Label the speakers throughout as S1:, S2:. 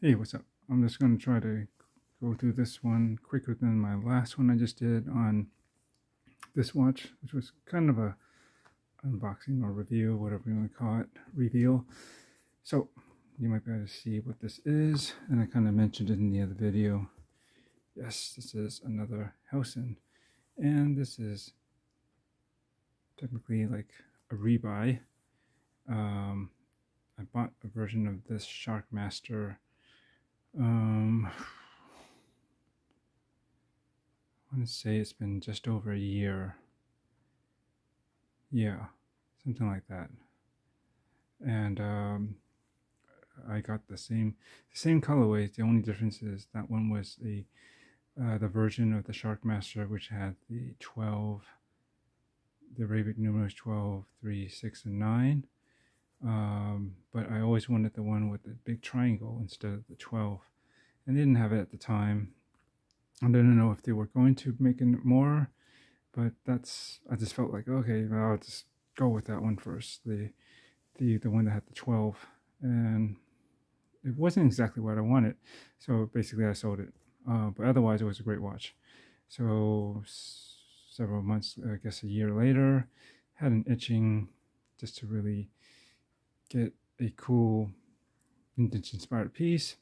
S1: Hey, what's up? I'm just going to try to go through this one quicker than my last one I just did on this watch, which was kind of a unboxing or review, whatever you want to call it, reveal. So you might be able to see what this is, and I kind of mentioned it in the other video. Yes, this is another Helson, and this is technically like a rebuy. I bought a version of this Sharkmaster. I want to say it's been just over a year. Yeah, something like that. And I got the same colorway. The only difference is that one was the version of the Sharkmaster which had the Arabic numerals 12, 3, 6, and 9. But I always wanted the one with the big triangle instead of the 12. And they didn't have it at the time. I didn't know if they were going to make it more, but I just felt like, okay, well, I'll just go with that one first. The one that had the 12, and it wasn't exactly what I wanted. So basically I sold it. But otherwise it was a great watch. So several months, I guess a year later, had an itching just to really get a cool vintage inspired piece.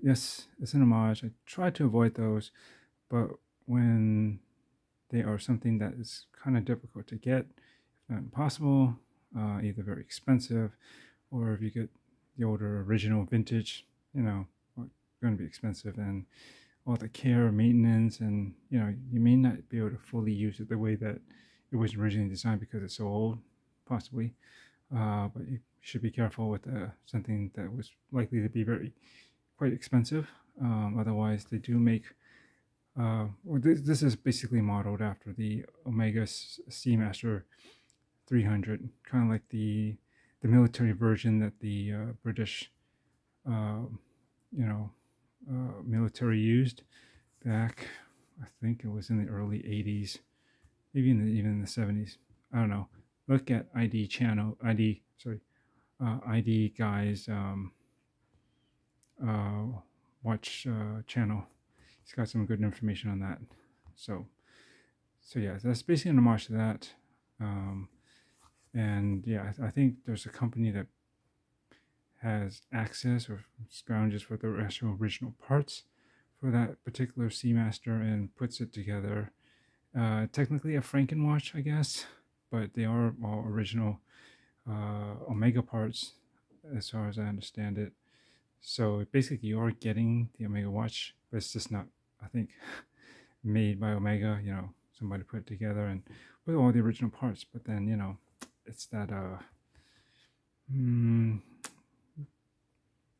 S1: Yes, it's an homage. I try to avoid those, but when they are something that is kind of difficult to get, if not impossible, either very expensive, or if you get the older original vintage, going to be expensive, and all the care, maintenance, and you may not be able to fully use it the way that it was originally designed because it's so old, possibly. But you should be careful with something that was likely to be quite expensive. Otherwise, they do make. This is basically modeled after the Omega Seamaster 300, kind of like the military version that the British, military used back. I think it was in the early 80s, maybe even in the 70s. I don't know. Look at ID Guy's watch channel. He's got some good information on that. So yeah, that's basically an homage to that. And yeah, I think there's a company that has access or scrounges for the actual original parts for that particular Seamaster and puts it together. Technically a Franken watch, I guess, but they are all original Omega parts as far as I understand it. So basically you are getting the Omega watch, but it's just not, I think, made by Omega. Somebody put it together and with all the original parts, but then it's that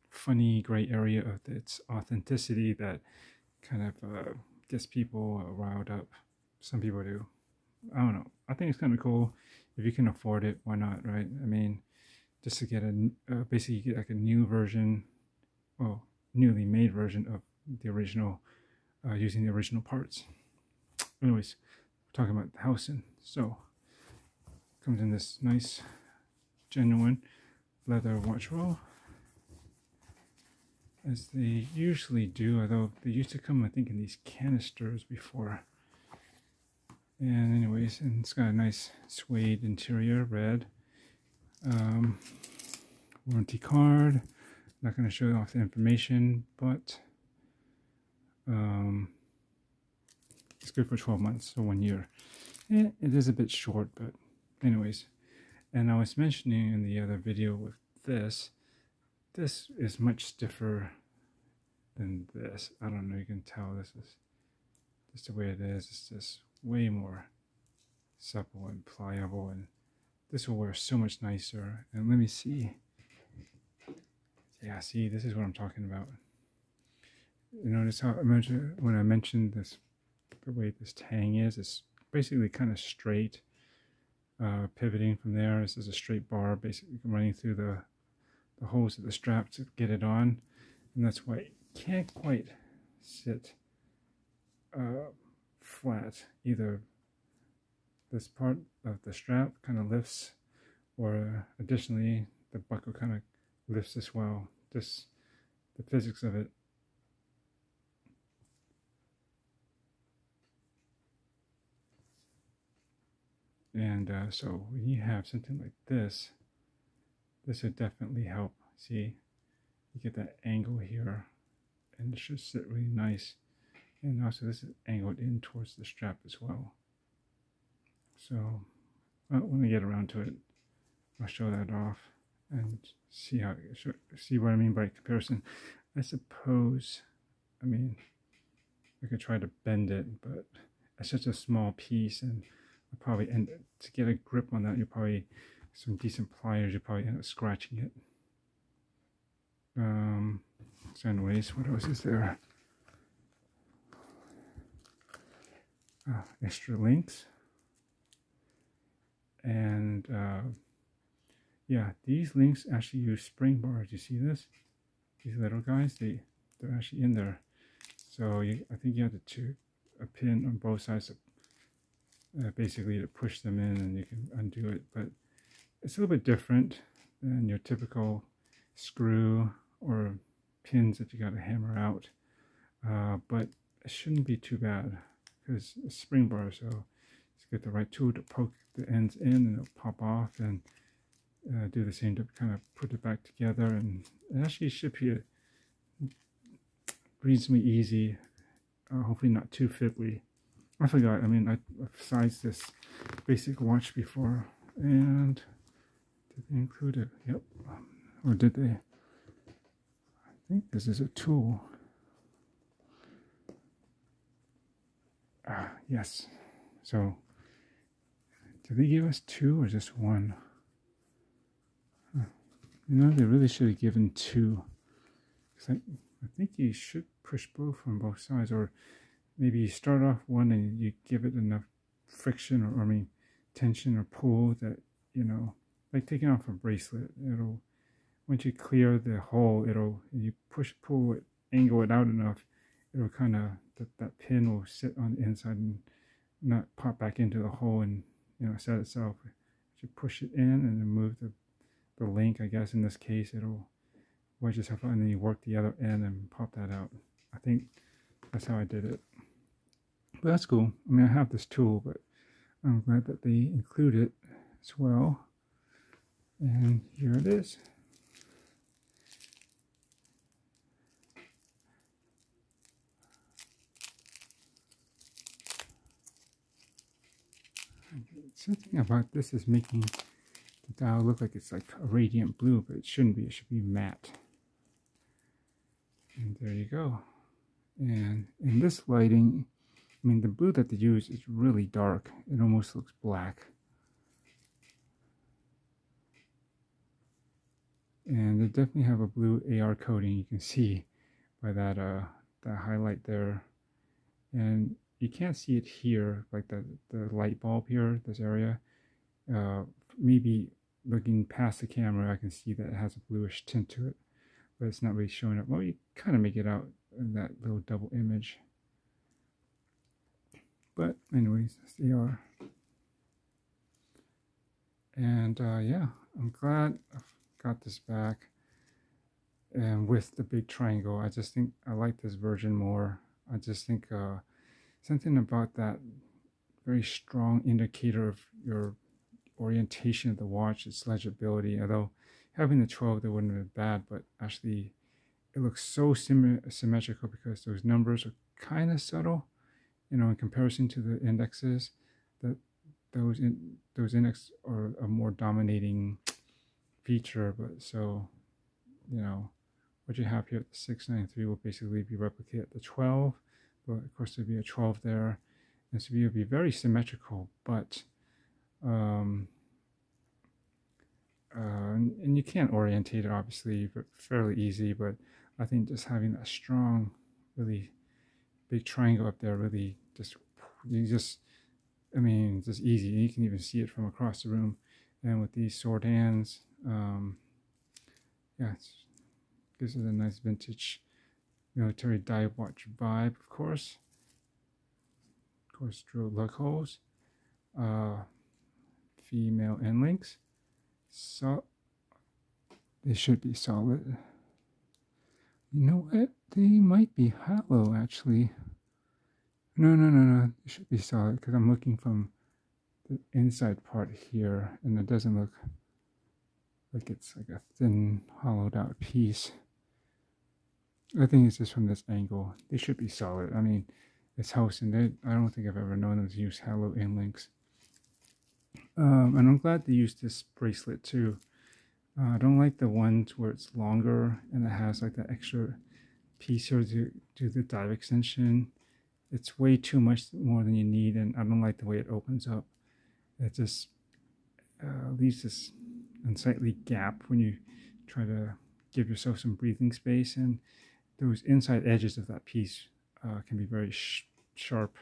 S1: funny gray area of its authenticity that kind of gets people riled up. Some people do. I don't know. I think it's kind of cool. If you can afford it, why not, right? I mean, just to get basically you get like a new version, well, newly made version of the original, using the original parts. Anyways, we're talking about the Helson. So, comes in this nice, genuine leather watch roll, as they usually do, although they used to come, I think, in these canisters before. And anyways, and it's got a nice suede interior, red. Warranty card. Not going to show off the information, but it's good for 12 months, so 1 year. And it is a bit short, but anyways. And I was mentioning in the other video with this is much stiffer than this. I don't know, you can tell this is just the way it is. It's just way more supple and pliable, and this will wear so much nicer. And let me see. Yeah, see, this is what I'm talking about. You notice how when I mentioned this, the way this tang is, it's basically kind of straight, pivoting from there. This is a straight bar basically running through the holes of the strap to get it on, and that's why it can't quite sit flat. Either this part of the strap kind of lifts, or additionally the buckle kind of lifts as well just the physics of it. And so when you have something like this would definitely help. See, you get that angle here, and it should sit really nice. And also this is angled in towards the strap as well. So when I get around to it, I'll show that off and see what I mean by comparison. I suppose, I mean, I could try to bend it, but it's such a small piece, and I'll probably end it. To get a grip on that, you probably, some decent pliers, you probably end up scratching it. So anyways, what else is there? Extra links. And yeah, these links actually use spring bars. You see this? These little guys, they're actually in there. So I think you have a pin on both sides basically to push them in, and you can undo it. But it's a little bit different than your typical screw or pins that you got to hammer out. But it shouldn't be too bad because it's spring bar, so just get the right tool to poke the ends in, and it'll pop off, and do the same to kind of put it back together. And it actually should be reasonably easy, hopefully not too fiddly. I forgot, I mean, I've sized this basic watch before, and did they include it? Yep. Or did they? I think this is a tool. Yes. So, did they give us 2 or just 1? You know, they really should have given 2. Because I think you should push both on both sides, or maybe you start off one and you give it enough friction, or I mean tension or pull that, you know, like taking off a bracelet, it'll, once you clear the hole, you push, pull it, angle it out enough, it'll kind of, that pin will sit on the inside and not pop back into the hole and, you know, set itself. You push it in and then move the link, I guess in this case, it'll wedge itself out, and then you work the other end and pop that out. I think that's how I did it. But that's cool. I mean, I have this tool, but I'm glad that they include it as well. And here it is. Something about this is making the dial look like it's like a radiant blue, but it shouldn't be. It should be matte. And there you go. And in this lighting, I mean, the blue that they use is really dark. It almost looks black. And they definitely have a blue AR coating. You can see by that that highlight there. And you can't see it here, like the light bulb here, this area. Maybe looking past the camera, I can see that it has a bluish tint to it, but it's not really showing up. Well, you kind of make it out in that little double image. But anyways, that's the AR. And yeah, I'm glad I've got this back. And with the big triangle, I just think I like this version more. I just think something about that very strong indicator of your orientation of the watch, its legibility. Although having the 12, that wouldn't have been bad, but actually it looks so symmetrical because those numbers are kind of subtle, you know, in comparison to the indexes. That those index are a more dominating feature. But so, you know, what you have here at the 693 will basically be replicated at the 12, but of course there'll be a 12 there, and so it'll be very symmetrical. But and you can't orientate it obviously, but fairly easy. But I think just having that strong, really big triangle up there, really just I mean, just easy. You can even see it from across the room. And with these sword hands, yeah, gives it a nice vintage military dive watch vibe, of course. Of course, drilled lug holes, female end links. So they should be solid. You know what? They might be hollow, actually. No, no, no, no. They should be solid because I'm looking from the inside part here, and it doesn't look like it's like a thin, hollowed out piece. I think it's just from this angle. They should be solid. I mean, it's Helson. I don't think I've ever known them to use hollow in links. And I'm glad they used this bracelet too. I don't like the ones where it's longer and it has like that extra piece here to do the dive extension. It's way too much more than you need, and I don't like the way it opens up. It just leaves this unsightly gap when you try to give yourself some breathing space, and those inside edges of that piece can be very sharp.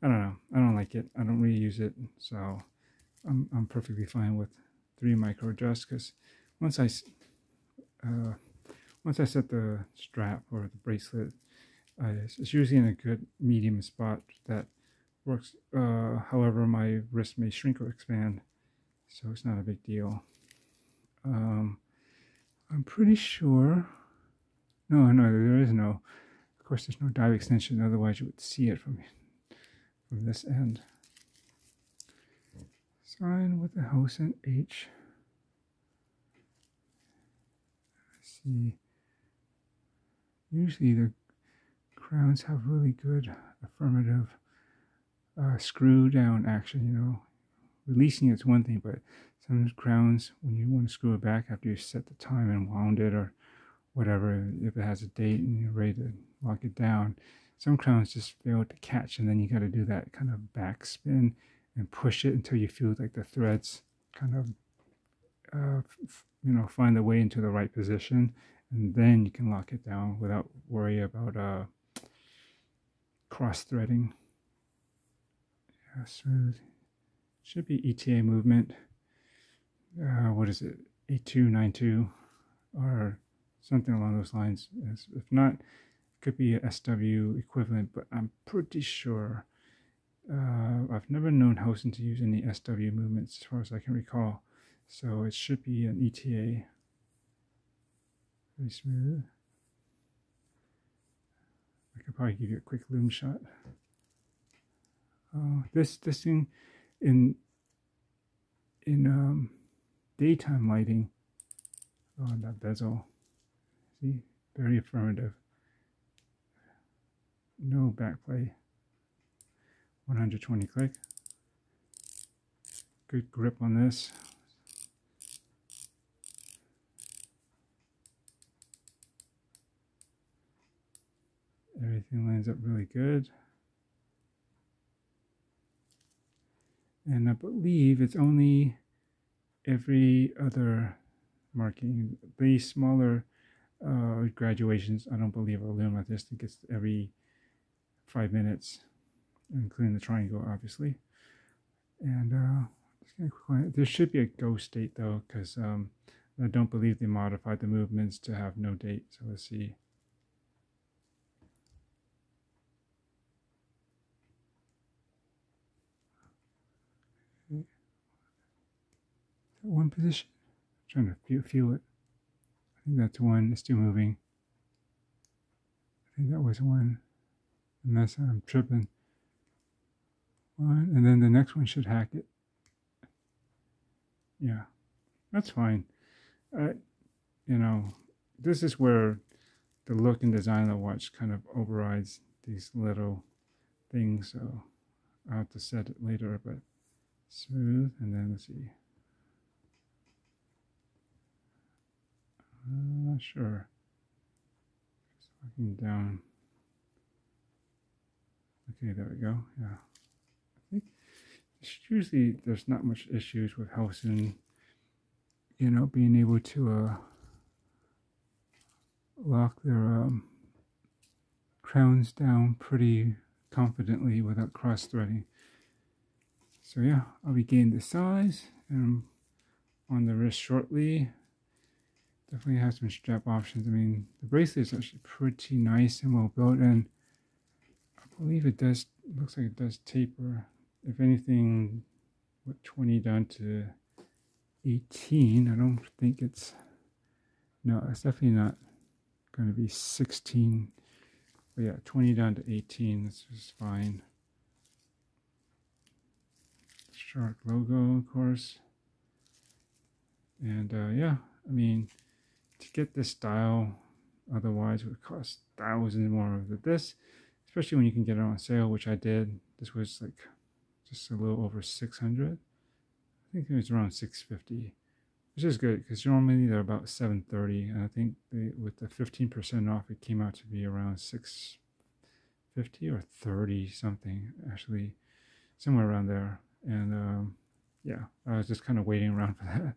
S1: I don't know. I don't like it. I don't really use it, so I'm perfectly fine with 3 micro adjust because once I set the strap or the bracelet, it's usually in a good medium spot that works. However, my wrist may shrink or expand, so it's not a big deal. I'm pretty sure. No, there is no. Of course, there's no dive extension. Otherwise, you would see it from this end. Sign with the Helson H. Let's see. Usually the crowns have really good affirmative screw down action, you know. Releasing it's one thing, but some crowns, when you want to screw it back after you set the time and wound it or whatever, if it has a date and you're ready to lock it down, some crowns just fail to catch, and then you got to do that kind of back spin and push it until you feel like the threads kind of find their way into the right position, and then you can lock it down without worry about cross threading. Yeah, smooth. Should be ETA movement. What is it? 8292 or something along those lines. If not, it could be a SW equivalent, but I'm pretty sure. I've never known Helson to use any SW movements as far as I can recall. So it should be an ETA. Very smooth. I could probably give you a quick loom shot. This thing in daytime lighting. Oh, that bezel. See, very affirmative. No backplay. 120 click. Good grip on this. Everything lines up really good. And I believe it's only every other marking. The smaller graduations, I don't believe are loom. I just think it's every 5 minutes, including the triangle, obviously. And there should be a go state though, because I don't believe they modified the movements to have no date. So let's see. One position. I'm trying to feel it. I think that's one. It's still moving. I think that was one. Unless I'm tripping. One, and then the next one should hack it. Yeah, that's fine. This is where the look and design of the watch kind of overrides these little things. So I'll have to set it later, but smooth. And then let's see. I'm not sure. Just looking down. Okay, there we go. Yeah. I think usually there's not much issues with Helson, being able to lock their crowns down pretty confidently without cross threading. So yeah, I'll be getting the size and on the wrist shortly. Definitely have some strap options. I mean, the bracelet is actually pretty nice and well built, and I believe it does, looks like it does taper. If anything, what, 20 down to 18. I don't think it's, no, it's definitely not going to be 16. But yeah, 20 down to 18. This is fine. Shark logo, of course. And yeah, I mean, to get this style, otherwise it would cost thousands more of this, especially when you can get it on sale, which I did. This was like just a little over 600. I think it was around 650, which is good because normally they're about 730, and I think with the 15% off, it came out to be around 650 or 30 something, actually, somewhere around there. And yeah, I was just kind of waiting around for that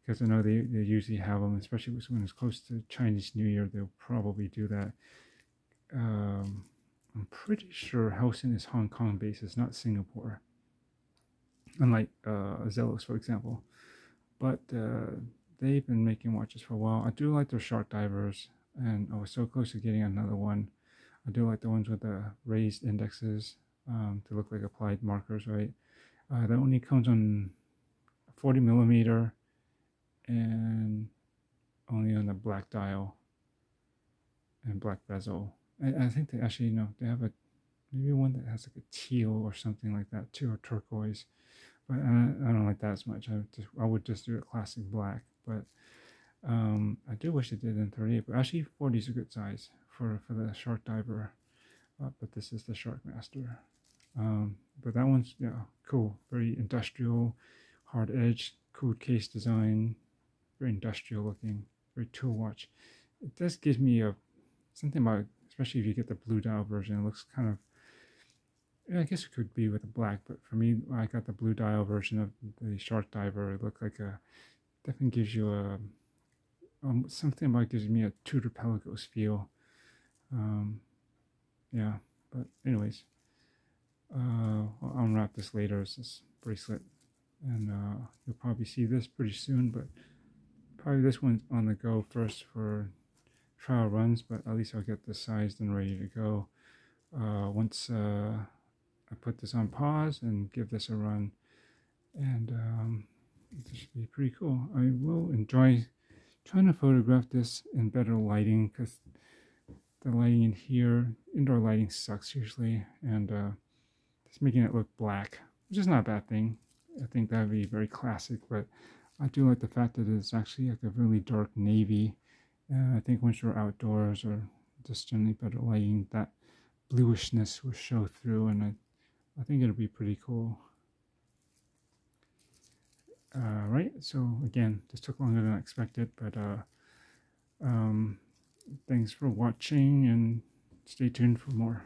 S1: because I know they usually have them, especially when it's close to Chinese New Year. They'll probably do that. I'm pretty sure Helson is Hong Kong based, it's not Singapore, unlike Zelos, for example. But they've been making watches for a while. I do like their shark divers, and I was so close to getting another one. I do like the ones with the raised indexes to look like applied markers, right? That only comes on 40 millimeter and only on the black dial and black bezel. I think they actually, they have maybe one that has like a teal or something like that too, or turquoise. But I don't like that as much. I would just do it classic black. But I do wish it did in 38. But actually, 40 is a good size for the shark diver. But this is the Sharkmaster. But that one's, yeah, cool. Very industrial, hard edge, cool case design, very industrial looking, very tool watch. It does give me something about, especially if you get the blue dial version, it looks kind of, yeah, I guess it could be with the black, but for me, I got the blue dial version of the Shark Diver. It looked like definitely gives you something about, gives me a Tudor Pelagos feel. Yeah, but anyways, I'll unwrap this later. It's this bracelet, and you'll probably see this pretty soon, but probably this one's on the go first for trial runs, but at least I'll get this sized and ready to go once I put this on pause and give this a run. And this should be pretty cool. I will enjoy trying to photograph this in better lighting, because the lighting in here, indoor lighting sucks usually, and it's making it look black, which is not a bad thing. I think that would be very classic, but I do like the fact that it's actually like a really dark navy. I think once you're outdoors or just generally better lighting, that bluishness will show through, and I think it'll be pretty cool. Right, so again, this took longer than I expected, but thanks for watching, and stay tuned for more.